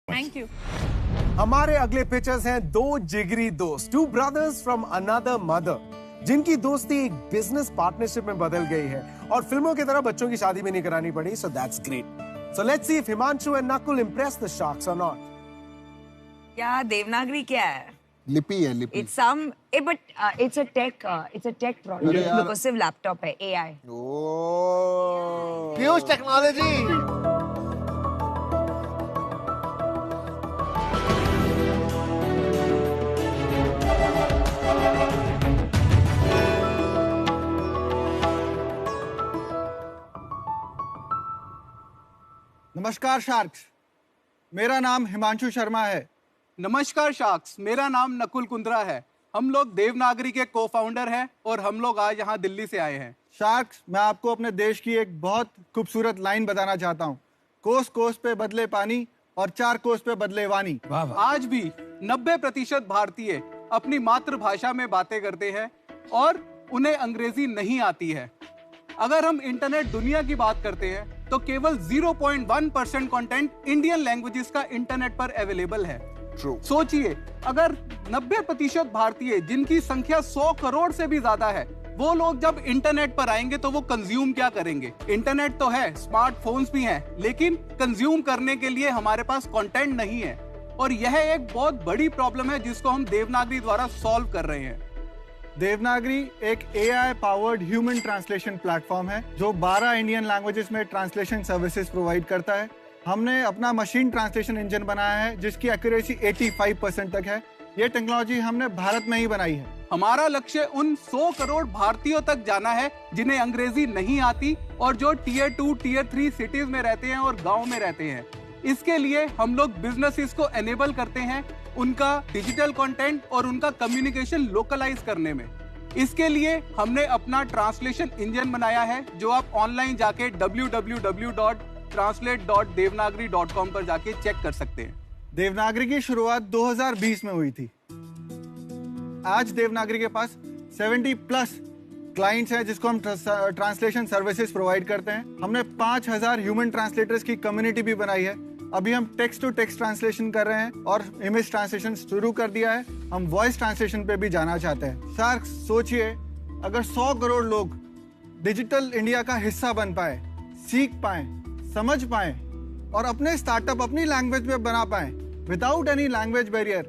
Thank you. हमारे अगले pictures हैं दो जिगरी दोस्त, two brothers from another mother, जिनकी दोस्ती एक बिजनेस पार्टनरशिप में बदल गई है और फिल्मों की तरह बच्चों की शादी भी नहीं करानी पड़ी। So that's great. So let's see if Himanshu and Nakul Impress the sharks और नॉट। क्या देवनागरी क्या है? लिपि है, लिपि। It's some, but it's a tech product. अरे यार। Inclusive laptop है, AI. ओह, फ्यूज टेक्नोलॉजी। नमस्कार शार्क्स, मेरा नाम हिमांशु शर्मा है। नमस्कार शार्क्स, मेरा नाम नकुल कुंद्रा है। हम लोग देवनागरी के को फाउंडर हैं और हम लोग आज यहाँ दिल्ली से आए हैं। शार्क्स, मैं आपको अपने देश की एक बहुत खूबसूरत लाइन बताना चाहता हूँ। कोस कोस पे बदले पानी और चार कोस पे बदले वानी। आज भी 90% भारतीय अपनी मातृभाषा में बातें करते हैं और उन्हें अंग्रेजी नहीं आती है। अगर हम इंटरनेट दुनिया की बात करते हैं तो केवल 0.1% कंटेंट इंडियन लैंग्वेजेस का इंटरनेट पर अवेलेबल है। सोचिए, अगर 90% भारतीय, जिनकी संख्या 100 करोड़ से भी ज्यादा है, वो लोग जब इंटरनेट पर आएंगे तो वो कंज्यूम क्या करेंगे? इंटरनेट तो है, स्मार्टफोन्स भी हैं, लेकिन कंज्यूम करने के लिए हमारे पास कंटेंट नहीं है। और यह एक बहुत बड़ी प्रॉब्लम है जिसको हम देवनागरी द्वारा सॉल्व कर रहे हैं। देवनागरी एक AI powered human translation platform है जो 12 इंडियन लैंग्वेजेस में ट्रांसलेशन सर्विसेज प्रोवाइड करता है। हमने अपना मशीन ट्रांसलेशन इंजन बनाया है जिसकी एक्यूरेसी 85% तक है। ये टेक्नोलॉजी हमने भारत में ही बनाई है। हमारा लक्ष्य उन 100 करोड़ भारतीयों तक जाना है जिन्हें अंग्रेजी नहीं आती और जो Tier 2, Tier 3 सिटीज में रहते हैं और गाँव में रहते हैं। इसके लिए हम लोग बिजनेसेस को एनेबल करते हैं उनका डिजिटल कंटेंट और उनका कम्युनिकेशन लोकलाइज करने में। इसके लिए हमने अपना ट्रांसलेशन इंजन बनाया है जो आप ऑनलाइन जाके www.translate.devanagari.com पर जाके चेक कर सकते हैं। देवनागरी की शुरुआत 2020 में हुई थी। आज देवनागरी के पास 70+ क्लाइंट्स हैं जिसको हम ट्रांसलेशन सर्विसेज प्रोवाइड करते हैं। हमने 5000 ह्यूमन ट्रांसलेटर्स की कम्युनिटी भी बनाई है। अभी हम टेक्स्ट टू टेक्स्ट ट्रांसलेशन कर रहे हैं और इमेज ट्रांसलेशन शुरू कर दिया है। हम वॉइस ट्रांसलेशन पे भी जाना चाहते हैं। शार्क्स, सोचिए, अगर 100 करोड़ लोग डिजिटल इंडिया का हिस्सा बन पाए, सीख पाए, समझ पाए और अपने स्टार्टअप अपनी लैंग्वेज में बना पाए विदाउट एनी लैंग्वेज बैरियर,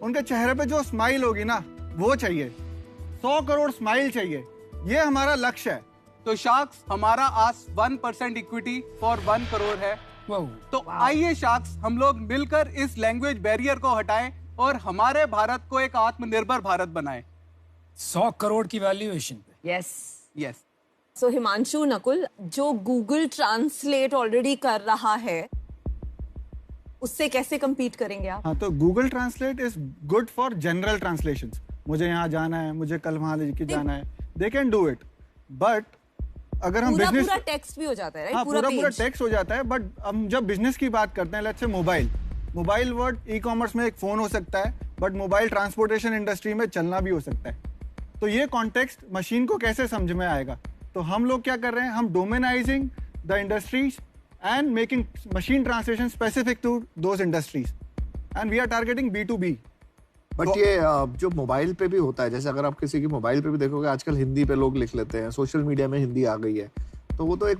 उनके चेहरे पे जो स्माइल होगी ना, वो चाहिए। 100 करोड़ स्माइल चाहिए, ये हमारा लक्ष्य है। तो शार्क्स, हमारा आज 1% इक्विटी फॉर 1 करोड़ है। तो आइए शार्क्स, हम लोग मिलकर इस लैंग्वेज बैरियर को हटाएं और हमारे भारत को एक आत्मनिर्भर भारत बनाएं। 100 करोड़ की वैल्यूएशन पे। यस। सो हिमांशु, नकुल, जो गूगल ट्रांसलेट ऑलरेडी कर रहा है उससे कैसे compete करेंगे आप? हाँ, तो Google translate is good for general translation. मुझे यहाँ जाना है, मुझे कल वहां लेके जाना है, they can do it. But अगर हम बिजनेस, पूरा टेक्स्ट भी हो जाता है, राइट? हाँ, पूरा टेक्स्ट हो जाता है। बट हम जब बिजनेस की बात करते हैं, let's say mobile word e-commerce में एक फोन हो सकता है, बट मोबाइल ट्रांसपोर्टेशन इंडस्ट्री में चलना भी हो सकता है। तो ये कॉन्टेक्स्ट मशीन को कैसे समझ में आएगा? तो हम लोग क्या कर रहे हैं, हम domainizing the industries and making machine translation specific to those industries and we are targeting B2B। But ये जो मोबाइल पे भी होता है, जैसे अगर आप किसी की मोबाइल पे भी देखोगे, आजकल हिंदी पे लोग लिख लेते हैं, सोशल मीडिया में हिंदी आ गई है, तो वो तो एक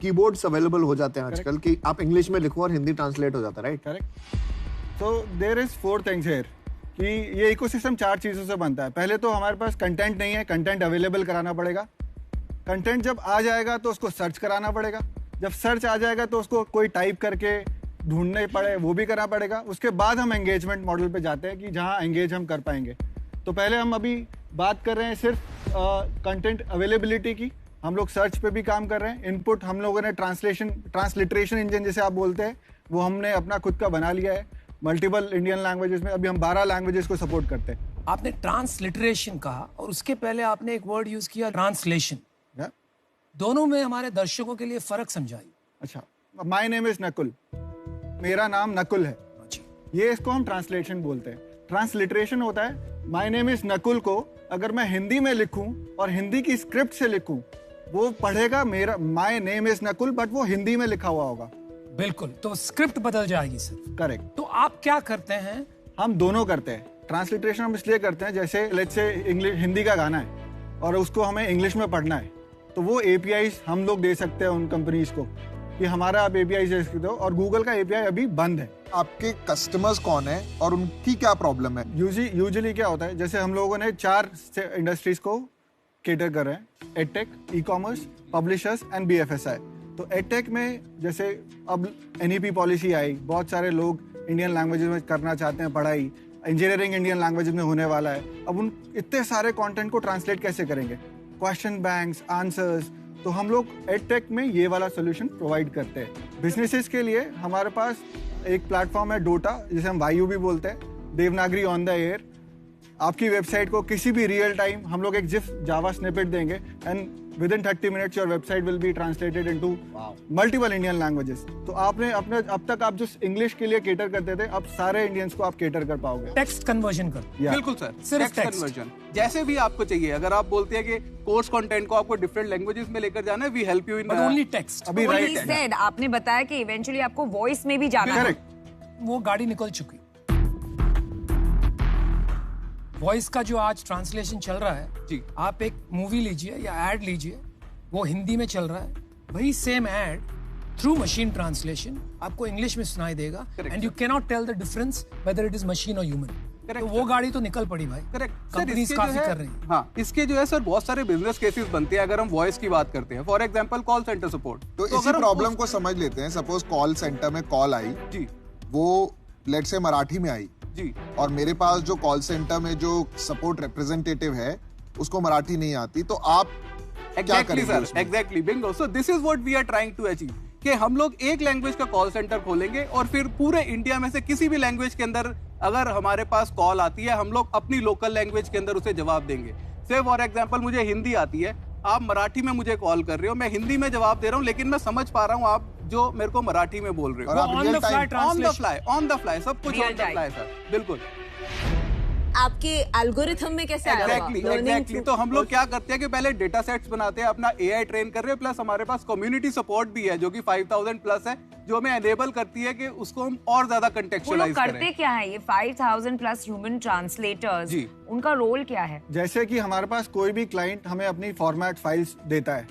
कीबोर्ड्स अवेलेबल हो जाते हैं आजकल कि आप इंग्लिश में लिखो और हिंदी ट्रांसलेट हो जाता है, राइट? करेक्ट। तो देयर इज 4 थिंग्स हियर कि ये इकोसिस्टम 4 चीज़ों से बनता है। पहले तो हमारे पास कंटेंट नहीं है, कंटेंट अवेलेबल कराना पड़ेगा। कंटेंट जब आ जाएगा तो उसको सर्च कराना पड़ेगा। जब सर्च आ जाएगा तो उसको कोई टाइप करके ढूंढने पड़े, वो भी करना पड़ेगा। उसके बाद हम एंगेजमेंट मॉडल पे जाते हैं कि जहाँ एंगेज हम कर पाएंगे। तो पहले हम अभी बात कर रहे हैं सिर्फ कंटेंट अवेलेबिलिटी की। हम लोग सर्च पे भी काम कर रहे हैं। इनपुट हम लोगों ने ट्रांसलिटरेशन इंजन जिसे आप बोलते हैं, वो हमने अपना खुद का बना लिया है मल्टीपल इंडियन लैंग्वेजेस में। अभी हम 12 लैंग्वेजेस को सपोर्ट करते हैं। आपने ट्रांसलिटरेशन कहा और उसके पहले आपने एक वर्ड यूज किया, ट्रांसलेशन। दोनों में हमारे दर्शकों के लिए फर्क समझाइए। अच्छा, माय नेम इज नकुल, मेरा नाम नकुल है। ये इसको हम ट्रांसलेशन बोलते हैं। ट्रांसलिटरेशन होता है माय नेम इज नकुल को अगर मैं हिंदी में लिखूं और हिंदी की स्क्रिप्ट से लिखूं, वो पढ़ेगा मेरा my name is Nakul, but वो हिंदी में लिखा हुआ होगा। बिल्कुल, तो स्क्रिप्ट बदल जाएगी सर। करेक्ट। तो आप क्या करते हैं? हम दोनों करते हैं। ट्रांसलिट्रेशन हम इसलिए करते हैं, जैसे लेट्स से इंग्लिश हिंदी का गाना है और उसको हमें इंग्लिश में पढ़ना है, तो वो एपीआई हम लोग दे सकते हैं उन कंपनीज को कि हमारा आप एपीआई दे सकते हो, और गूगल का एपीआई अभी बंद है। आपके कस्टमर्स कौन है और उनकी क्या प्रॉब्लम है? यूजुअली क्या होता है, जैसे हम लोगों ने 4 इंडस्ट्रीज को केटर कर रहे हैं: edtech, e commerce, publishers and BFSI. तो एडटेक में जैसे अब एनईपी पॉलिसी आई, बहुत सारे लोग इंडियन लैंग्वेजेस में करना चाहते हैं पढ़ाई, इंजीनियरिंग इंडियन लैंग्वेजेस में होने वाला है। अब उन इतने सारे कंटेंट को ट्रांसलेट कैसे करेंगे? Question banks, answers. तो हम लोग एडटेक में ये वाला सोल्यूशन प्रोवाइड करते हैं। बिजनेसेस के लिए हमारे पास एक प्लेटफॉर्म है डोटा, जिसे हम वायु भी बोलते हैं, देवनागरी ऑन द एयर। आपकी वेबसाइट को किसी भी रियल टाइम हम लोग एक जिफ जावा स्निपेट देंगे and within 30 minutes your website will be translated into multiple Indian languages. तो आपने अपने अब तक आप जो इंग्लिश के लिए केटर करते थे, अब सारे इंडियंस को आप केटर कर पाओगे। टेक्स्ट कन्वर्जन कर। बिल्कुल सर, सिर्फ टेक्स्ट कन्वर्जन जैसे भी आपको चाहिए। अगर आप बोलते हैं कि कोर्स कंटेंट को आपको डिफरेंट लैंग्वेजेस में लेकर जाना है, we help you in only text. अभी What he said, आपने बताया कि इवेंचुअली आपको वॉइस में भी जाना है। करेक्ट। वो गाड़ी निकल चुकी। वॉइस का जो आज ट्रांसलेशन चल रहा है जी, आप एक मूवी लीजिए या एड लीजिए, वो हिंदी में चल रहा है, वही same ad through machine translation आपको इंग्लिश में सुनाई देगा, and you can not tell the difference whether it is machine और ह्यूमन। तो वो गाड़ी तो निकल पड़ी भाई। करेक्ट। कंपनीज काफी कर रही हैं। हाँ, इसके जो है सर बहुत सारे बिजनेस केसेस बनते हैं अगर हम वॉइस की बात करते हैं। For example call centre support. तो इसी प्रॉब्लम को समझ लेते हैं। सपोज कॉल सेंटर में कॉल आई जी, वो लेट से मराठी में आई जी, और मेरे पास जो कॉल सेंटर में जो सपोर्ट रिप्रेजेंटेटिव है उसको मराठी नहीं आती, तो आप क्या करेंगे उसमें? Exactly bingo. So this is what we are trying to achieve कि हम लोग एक लैंग्वेज का कॉल सेंटर खोलेंगे और फिर पूरे इंडिया में से किसी भी लैंग्वेज के अंदर अगर हमारे पास कॉल आती है, हम लोग अपनी लोकल लैंग्वेज के अंदर उसे जवाब देंगे। से फॉर एग्जांपल मुझे हिंदी आती है, आप मराठी में मुझे कॉल कर रहे हो, मैं हिंदी में जवाब दे रहा हूँ, लेकिन मैं समझ पा रहा हूँ आप जो मेरे को मराठी में बोल रहे हो। और आप real time on the fly सब कुछ ऑन द फ्लाई सर, बिल्कुल। आपके एल्गोरिथम में कैसे आएगा? एग्जैक्टली। तो हम लोग क्या करते हैं कि पहले डेटा सेट्स बनाते हैं, अपना एआई ट्रेन कर रहे हैं, प्लस हमारे पास कम्युनिटी सपोर्ट भी है जो कि 5000 प्लस है, जो हमें एनेबल करती है कि उसको हम और ज्यादा कंटेक्चुअलाइज करें। करते क्या है ये 5000 प्लस ह्यूमन ट्रांसलेटर्स? जी, उनका रोल क्या है? जैसे कि हमारे पास कोई भी क्लाइंट हमें अपनी फॉर्मेट फाइल्स देता है,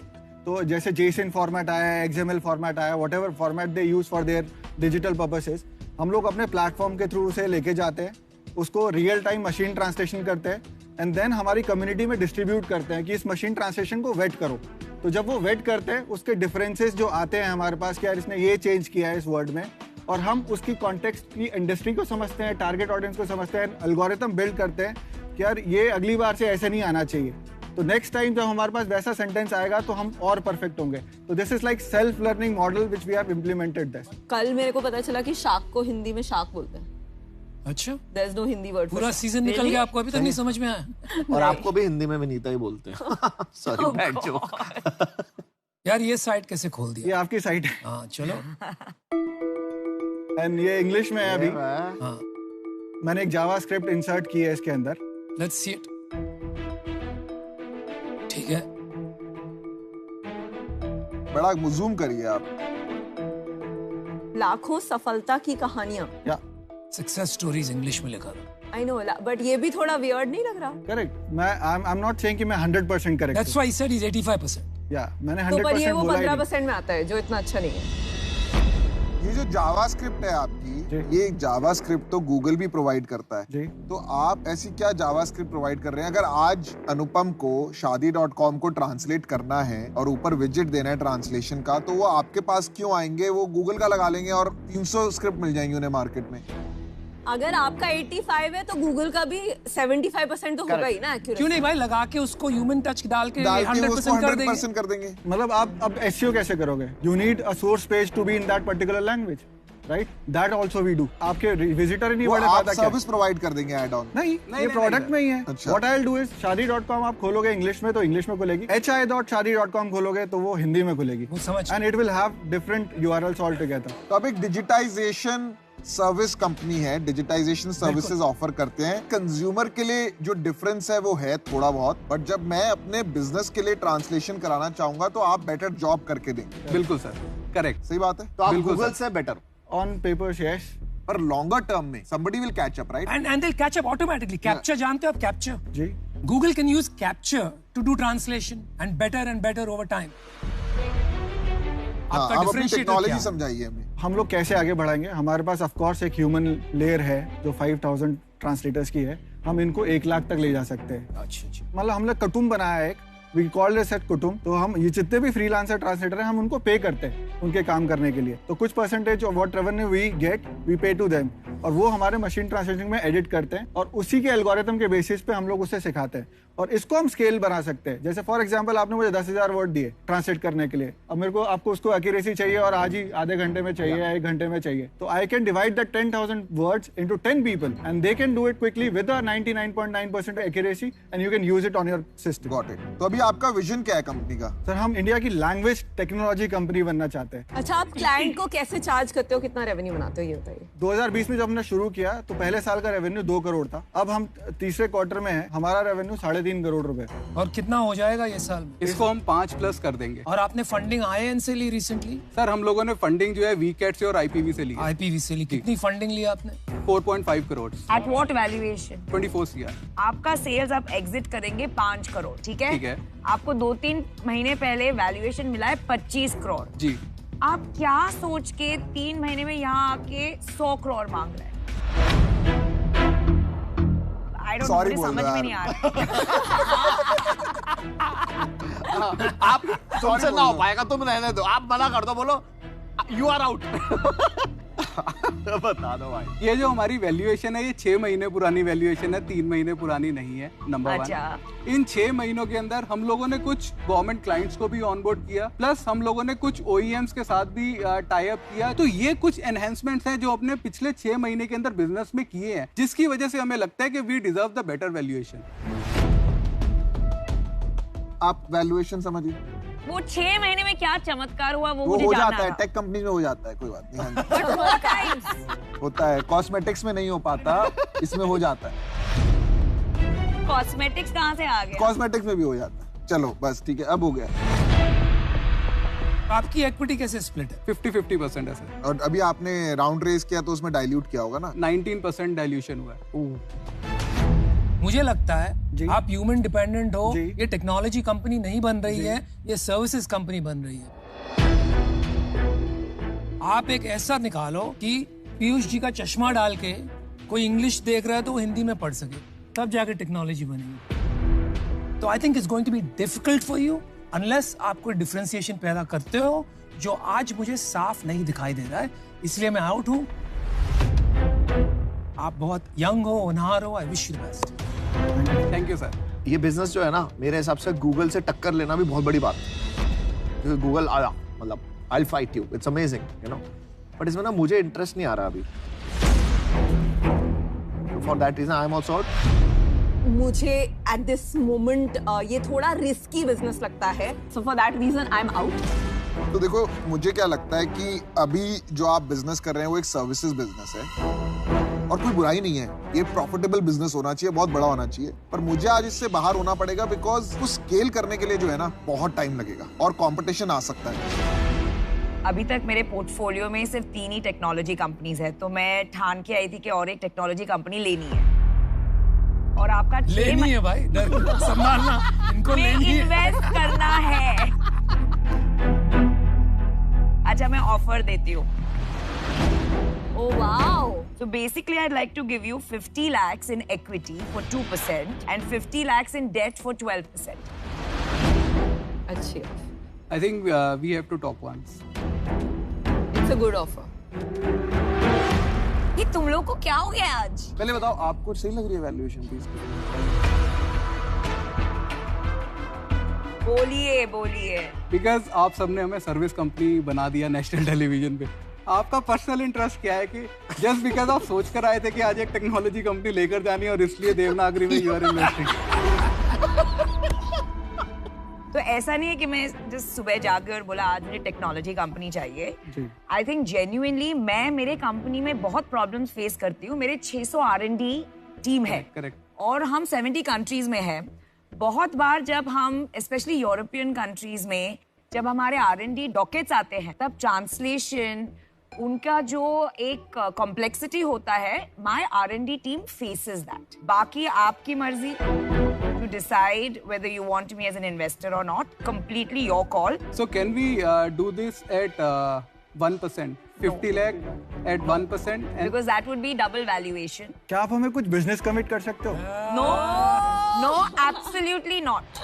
तो जैसे JSON फॉर्मेट आया, XML फॉर्मेट आया, whatever format they use for their digital purposes, हम लोग अपने प्लेटफॉर्म के थ्रू उसे लेके जाते हैं, उसको रियल टाइम मशीन ट्रांसलेशन करते हैं एंड देन हमारी कम्युनिटी में डिस्ट्रीब्यूट करते हैं कि इस मशीन ट्रांसलेशन को वेट करो। तो जब वो वेट करते हैं, उसके डिफरेंसेस जो आते हैं हमारे पास, कि यार इसने ये चेंज किया है इस वर्ड में, और हम उसकी कॉन्टेक्स्ट की इंडस्ट्री को समझते हैं, टारगेट ऑडियंस को समझते हैं, एल्गोरिथम बिल्ड करते हैं कि यार ये अगली बार से ऐसे नहीं आना चाहिए, तो नेक्स्ट टाइम जब हमारे पास वैसा सेंटेंस आएगा तो हम और परफेक्ट होंगे। तो this is like self learning model which we have implemented this. कल मेरे को पता चला कि शार्क को हिंदी में शार्क बोलते हैं। अच्छा, There is no Hindi word. पूरा सीजन निकल गया, आपको अभी तक नहीं समझ में आया? और आपको भी हिंदी में विनीता ही बोलते हैं। Sorry, bad joke. यार ये साइट कैसे खोल ये दिया? आपकी साइट है हाँ चलो। एंड ये इंग्लिश में है अभी। हाँ, मैंने एक जावा स्क्रिप्ट इंसर्ट की है इसके अंदर। Let's see it. ठीक है, बड़ा जूम करिए आप। लाखों सफलता की कहानियां। या सक्सेस स्टोरीज इंग्लिश में लिखा था। आई नो, बट ये भी थोड़ा वियर्ड नहीं लग रहा? करेक्ट। मैं आई एम नॉट सेइंग कि मैं 100% correct. That's why he said he is 85%। या मैंने तो पर ये 100% वो बोला ही नहीं। 15% में आता है जो इतना अच्छा नहीं है। ये जो जावास्क्रिप्ट है आपकी, ये एक जावास्क्रिप्ट तो गूगल भी प्रोवाइड करता है जी। तो आप ऐसी क्या जावास्क्रिप्ट प्रोवाइड कर रहे हैं? अगर आज अनुपम को शादी.com को ट्रांसलेट करना है और ऊपर विजिट देना है ट्रांसलेशन का, तो वो आपके पास क्यों आएंगे? वो गूगल का लगा लेंगे और 300 स्क्रिप्ट मिल जाएंगी उन्हें मार्केट में। अगर आपका 85 है तो गूगल का भी 75% तो होगा ही ना एक्यूरेसी। क्यों नहीं भाई, लगा के उसको ह्यूमन टच डाल के डाल के वो 100% कर देंगे। 100% कर देंगे। मतलब आप अब SEO कैसे करोगे? You need a source page to be in that particular language, right? That also we do. आपके विजिटर ही नहीं वो बढ़ आप पाता क्या? सर्विस प्रोवाइड कर देंगे ऐड ऑन? नहीं, ये प्रोडक्ट में ही है। अच्छा। What I will do is, शादी.com आप खोलोगे इंग्लिश में तो इंग्लिश में खुलेगी, hi.shadi.com खोलोगे तो वो हिंदी में खुलेगी, वो समझ। And it will have different URLs all together. तो अब एक डिजिटाइजेशन सर्विस कंपनी है, डिजिटाइजेशन सर्विसेज ऑफर करते हैं। कंज्यूमर के लिए जो डिफरेंस है वो है थोड़ा बहुत, बट जब मैं अपने बिजनेस के लिए ट्रांसलेशन कराना चाहूंगा तो आप बेटर जॉब करके देंगे। बिल्कुल सर। करेक्ट, सही बात है। तो आप बिल्कुल गूगल सर। से बेटर। ऑन पेपर्स यस, पर लॉन्गर टर्म में somebody will catch up, right? And they'll catch up automatically. Capture जानते हो आप capture? Ji. Google can use capture to do translation and better over time. हाँ, आपका आप अपनी differentiator टेक्नोलॉजी क्या? समझाइए हमें। हम लोग कैसे आगे बढ़ाएंगे? हमारे पास ऑफ कोर्स एक ह्यूमन लेयर है जो 5000 ट्रांसलेटर्स की है। हम इनको 1 लाख तक ले जा सकते हैं। अच्छा। मतलब हमने कुटुंब बनाया है एक, वी कॉल दिस एट कुटुंब। तो हम ये जितने भी फ्रीलांसर ट्रांसलेटर हैं हम उनको पे करते हैं उनके काम करने के लिए। तो कुछ percentage of what revenue we get we pay to them, और वो हमारे मशीन ट्रांसलेटिंग में एडिट करते हैं और उसी के एल्गोरिथम के बेसिस पे हम लोग उसे सिखाते हैं और इसको हम स्केल बना सकते हैं। जैसे फॉर एग्जांपल आपने मुझे 10,000 वर्ड दिए ट्रांसलेट करने के लिए, अब मेरे को आपको उसको एक्यूरेसी चाहिए और आज ही आधे घंटे में चाहिए या 1 घंटे में चाहिए, तो I can divide that 10,000 words into 10 people and they can do it quickly with a 99.9% accuracy and you can use it on your system. Got it. तो अभी आपका विजन क्या है कंपनी का? सर हम इंडिया की लैंग्वेज टेक्नोलॉजी कंपनी बनना चाहते हैं। अच्छा, आप क्लाइंट को कैसे चार्ज करते हो, कितना रेवेन्यू बनाते हो, ये बताइए। 2020 में जब हमने शुरू किया तो पहले साल का रेवेन्यू 2 करोड़ था। अब हम तीसरे क्वार्टर में है, हमारा रेवेन्यू 3.5 करोड़ रुपए। और कितना हो जाएगा ये साल में? इसको हम 5+ कर देंगे। और आपने फंडिंग IIN से ली रिसेंटली? सर हम लोगों ने फंडिंग जो है वीकेट से और IPV से ली है। IPV से ली। कितनी फंडिंग ली आपने? 4.5 crore. At what valuation? 24 CR। आपका सेल्स आप एग्जिट करेंगे 5 करोड़, ठीक है? ठीक है। आपको 2-3 महीने पहले वैल्यूएशन मिला है 25 करोड़। जी। आप क्या सोच के 3 महीने में यहाँ आके 100 करोड़ मांग रहे हैं? I don't know, Sorry मुझे बोल समझ रहा में है। नहीं आ रहा। आप तुमसे ना हो पाएगा, तुम रहने दो, आप मना कर दो, बोलो यू आर आउट। बता दो भाई। ये जो हमारी वैल्यूएशन है ये 6 महीने पुरानी वैल्यूएशन है, 3 महीने पुरानी नहीं है। नंबर 1। अच्छा। इन 6 महीनों के अंदर हम लोगों ने कुछ गवर्नमेंट क्लाइंट्स को भी ऑनबोर्ड किया, प्लस हम लोगों ने कुछ OEMs के साथ भी टाई अप किया। तो ये कुछ एनहेंसमेंट्स हैं जो अपने पिछले 6 महीने के अंदर बिजनेस में किए हैं, जिसकी वजह से हमें लगता है कि we deserve the better valuation. आप वैल्यूएशन समझिए। वो 6 महीने में क्या चमत्कार हुआ वो वो मुझे हो जानना जाता है, था। टेक कंपनी में हो जाता है, कोई बात नहीं। हाँ जी। But what kinds? होता है, कॉस्मेटिक्स में नहीं हो पाता, इसमें हो जाता है। Cosmetics कहाँ से आ गया? कॉस्मेटिक्स में भी हो जाता है। चलो बस ठीक है, अब हो गया। आपकी इक्विटी कैसे स्प्लिट है? 50-50% है सर। और अभी आपने राउंड रेज किया तो उसमें डाइल्यूट किया होगा ना? 19% डाइल्यूशन हुआ है। मुझे लगता जी। है आप ह्यूमन डिपेंडेंट हो। जी। ये टेक्नोलॉजी कंपनी नहीं बन रही है, ये सर्विसेज कंपनी बन रही है। आप एक ऐसा निकालो कि पीयूष जी का चश्मा डाल के कोई इंग्लिश देख रहा है तो वो हिंदी में पढ़ सके, तब जाके टेक्नोलॉजी बनेगी। तो I think it's going to be difficult for you unless आप कोई डिफरेंशिएशन पैदा करते हो, जो आज मुझे साफ नहीं दिखाई दे रहा है, इसलिए मैं आउट हूं। आप बहुत यंग हो, होनहार हो, I wish you the best. Thank you sir. ये बिजनेस जो है ना, मेरे हिसाब से गूगल से टक्कर लेना भी बहुत बड़ी बात है। क्योंकि गूगल आया, मतलब I will fight you, it's amazing, you know, but इसमें ना मुझे इंटरेस्ट नहीं आ रहा अभी। For that reason I am also out. मुझे एट दिस मोमेंट ये थोड़ा रिस्की बिजनेस लगता है, so for that reason I am out. तो देखो, मुझे क्या लगता है कि अभी जो आप बिजनेस कर रहे हैं वो एक सर्विसेज बिजनेस है और कोई बुराई नहीं है, ये प्रॉफिटेबल बिजनेस होना चाहिए, बहुत बड़ा होना चाहिए, पर मुझे आज इससे बाहर होना पड़ेगा बिकॉज उसको स्केल करने के लिए जो है ना बहुत टाइम लगेगा और कंपटीशन आ सकता है। अभी तक मेरे पोर्टफोलियो में सिर्फ 3 ही टेक्नोलॉजी कंपनीज है, तो मैं ठान के आई थी कि और एक टेक्नोलॉजी कंपनी लेनी है। और आपका लेनी है भाई, डर संभालना, इनको लेनी है। इन्वेस्ट करना है। अच्छा, मैं ऑफर देती हूँ। Oh wow! So basically, I'd like to give you 50 lakhs in equity for 2% and 50 lakhs in debt for 12%. अच्छी, I think we have to talk once. it's a good offer. ये तुम लोग को क्या हो गया आज? पहले बताओ, आपको सही लग रही है वैल्यूएशन प्लीज? बोलिए बोलिए। बिकॉज आप सबने हमें सर्विस कंपनी बना दिया नेशनल टेलीविजन पे। आपका पर्सनल इंटरेस्ट क्या है कि जस्ट बिकॉज आप सोच कर आए थे कि आज एक टेक्नोलॉजी कंपनी लेकर जानी है और इसलिए देवनागरी में यू आर इन्वेस्टिंग? तो ऐसा नहीं है कि मैं जस्ट सुबह जाके और बोला आज मुझे टेक्नोलॉजी कंपनी चाहिए। आई थिंक जेन्युइनली मैं मेरे कंपनी में बहुत प्रॉब्लम्स फेस करती हूँ। मेरे 600 R&D टीम है करेक्ट। और हम 70 कंट्रीज में है। बहुत बार जब हम स्पेशली यूरोपियन कंट्रीज में जब हमारे R&D डॉकेट्स आते हैं तब ट्रांसलेशन उनका जो एक कॉम्प्लेक्सिटी होता है, my R&D team faces that. बाकी आपकी मर्जी to decide whether you want me as an investor or not. Completely your call. So can we do this at 1%? 50 lakh at 1%? Because that would be double valuation. क्या आप हमें कुछ business commit कर सकते हो? No, no, absolutely not.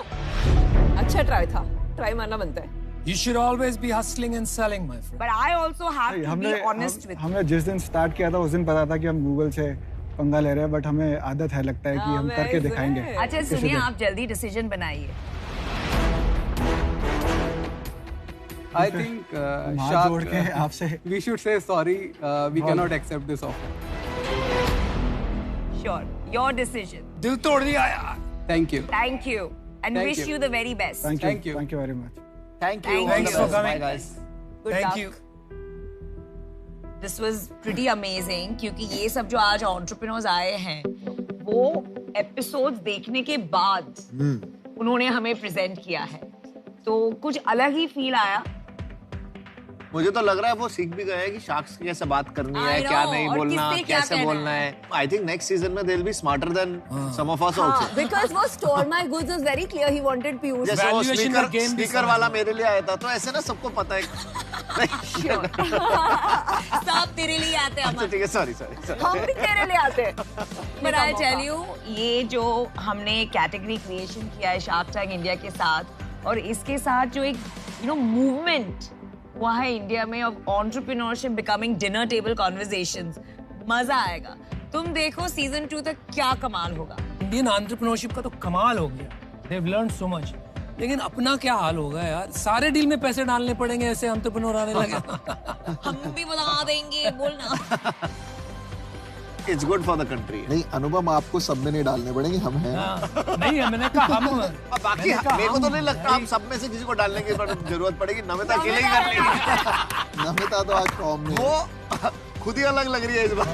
अच्छा try था, try मारना बनता है. You should always be hustling and selling, my friend. But I also have to be honest with you. हमने जिस दिन स्टार्ट किया था उस दिन पता था कि हम गूगल से पंगा ले रहे हैं, बट हमें आदत है, लगता है कि हम करके दिखाएंगे. अच्छा सुनिए, आप जल्दी डिसीजन बनाइए. I think हाथ जोड़ के आपसे we should say sorry. We cannot accept this offer. Sure, your decision. दिल तोड़ दिया यार. Thank you. Thank you, and Thank wish you. you the very best. Thank you very much. Thank you. Thanks for coming. Bye guys. Good Thank luck. you. This was pretty amazing क्योंकि ये सब जो आज entrepreneurs आए हैं वो episodes देखने के बाद उन्होंने हमें प्रेजेंट किया है, तो कुछ अलग ही फील आया. मुझे तो लग रहा है वो सीख भी गए हैं कि शार्क्स की कैसे बात करनी है, I know, क्या नहीं और बोलना, किससे क्या कैसे कहना बोलना है. आई थिंक नेक्स्ट सीजन में they will be smarter than some of us also. Because वो store my goods was very clear. He wanted Piyush. जैसे वो Valuation का game भी स्पीकर समझ वाला लो. मेरे लिए आया था, तो ऐसे ना सबको पता है. सब तेरे लिए आते हैं. अच्छा ठीक है, सॉरी. हम भी तेरे लिए आते हैं. But I tell you, ये जो हमने कैटेगरी क्रिएशन किया है शार्क टैंक इंडिया के साथ, और इसके साथ जो एक मूवमेंट हुआ है इंडिया में of entrepreneurship becoming dinner table conversations, मजा आएगा. तुम देखो सीजन 2 तक क्या कमाल होगा. इंडियन एंटरप्रेन्योरशिप का तो कमाल हो गया. They have learned so much. लेकिन अपना क्या हाल होगा यार, सारे डील में पैसे डालने पड़ेंगे ऐसे एंटरप्रेन्योर आने लगे. हम भी बता देंगे, बोलना. It's good for the country. नहीं अनुपम, आपको सब में नहीं डालने पड़ेंगे, हम हैं. नहीं है, मैंने कहा हम. बाकी मेरे को तो नहीं लगता आप सब में से किसी को डालने की जरूरत पड़ेगी. नमिता अकेले ही कर लेगी. नमिता तो आज फॉर्म में वो खुद ही अलग लग रही है इस बार.